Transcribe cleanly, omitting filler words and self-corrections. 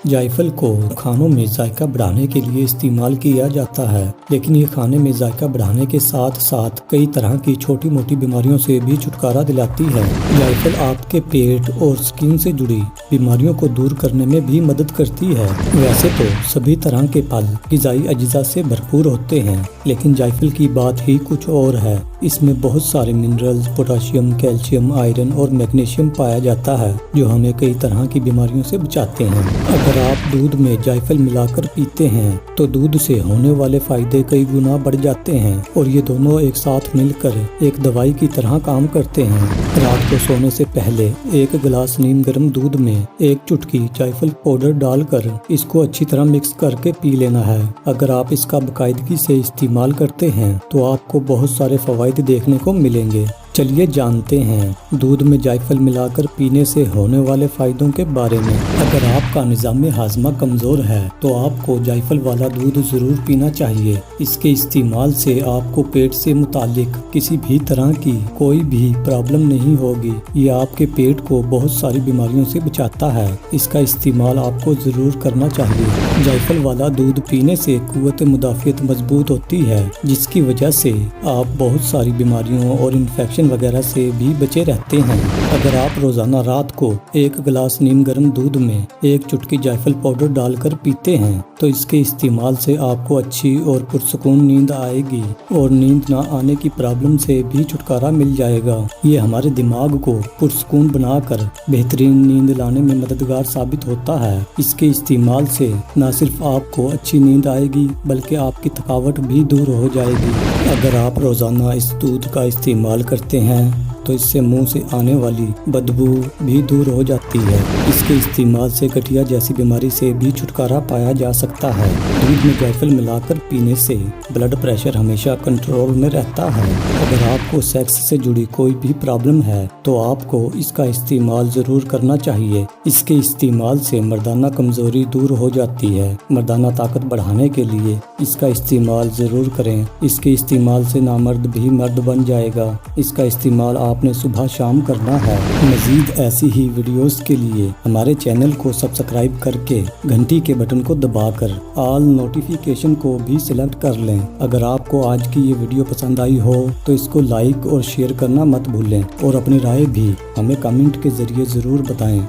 जायफल को खानों में जायका बढ़ाने के लिए इस्तेमाल किया जाता है, लेकिन ये खाने में जायका बढ़ाने के साथ साथ कई तरह की छोटी मोटी बीमारियों से भी छुटकारा दिलाती है। जायफल आपके पेट और स्किन से जुड़ी बीमारियों को दूर करने में भी मदद करती है। वैसे तो सभी तरह के फल ग़िज़ाई अज्जा से भरपूर होते हैं, लेकिन जायफल की बात ही कुछ और है। इसमें बहुत सारे मिनरल्स, पोटाशियम, कैल्शियम, आयरन और मैग्नीशियम पाया जाता है, जो हमें कई तरह की बीमारियों से बचाते हैं। अगर आप दूध में जायफल मिलाकर पीते हैं तो दूध से होने वाले फायदे कई गुना बढ़ जाते हैं और ये दोनों एक साथ मिलकर एक दवाई की तरह काम करते हैं। रात को सोने से पहले एक गिलास नीम गर्म दूध में एक चुटकी जायफल पाउडर डालकर इसको अच्छी तरह मिक्स करके पी लेना है। अगर आप इसका बाकायदगी से इस्तेमाल करते हैं तो आपको बहुत सारे फवायद देखने को मिलेंगे। चलिए जानते हैं दूध में जायफल मिलाकर पीने से होने वाले फायदों के बारे में। अगर आपका निज़ाम हाजमा कमज़ोर है तो आपको जायफल वाला दूध ज़रूर पीना चाहिए। इसके इस्तेमाल से आपको पेट से मुतालिक किसी भी तरह की कोई भी प्रॉब्लम नहीं होगी। ये आपके पेट को बहुत सारी बीमारियों से बचाता है। इसका इस्तेमाल आपको ज़रूर करना चाहिए। जायफल वाला दूध पीने से कुव्वत मुदाफ़ियत मजबूत होती है, जिसकी वजह से आप बहुत सारी बीमारियों और इन्फेक्शन वगैरह से भी बचे रहते हैं। अगर आप रोजाना रात को एक गिलास नीम गर्म दूध में एक चुटकी जायफल पाउडर डालकर पीते हैं तो इसके इस्तेमाल से आपको अच्छी और पुरसुकून नींद आएगी और नींद ना आने की प्रॉब्लम से भी छुटकारा मिल जाएगा। ये हमारे दिमाग को पुरसुकून बनाकर बेहतरीन नींद लाने में मददगार साबित होता है। इसके इस्तेमाल से न सिर्फ आपको अच्छी नींद आएगी बल्कि आपकी थकावट भी दूर हो जाएगी। अगर आप रोजाना इस दूध का इस्तेमाल करते हैं तो इससे मुंह से आने वाली बदबू भी दूर हो जाती है। इसके इस्तेमाल से गठिया जैसी बीमारी से भी छुटकारा पाया जा सकता है। दूध में जायफल मिलाकर पीने से ब्लड प्रेशर हमेशा कंट्रोल में रहता है। अगर आपको सेक्स से जुड़ी कोई भी प्रॉब्लम है तो आपको इसका इस्तेमाल ज़रूर करना चाहिए। इसके इस्तेमाल से मर्दाना कमज़ोरी दूर हो जाती है। मर्दाना ताकत बढ़ाने के लिए इसका इस्तेमाल ज़रूर करें। इसके इस्तेमाल से नामर्द भी मर्द बन जाएगा। इसका इस्तेमाल आपने सुबह शाम करना है। मज़ीद ऐसी ही वीडियोस के लिए हमारे चैनल को सब्सक्राइब करके घंटी के बटन को दबाकर ऑल नोटिफिकेशन को भी सिलेक्ट कर लें। अगर आपको आज की ये वीडियो पसंद आई हो तो इसको लाइक और शेयर करना मत भूलें और अपनी राय भी हमें कमेंट के ज़रिए ज़रूर बताएं।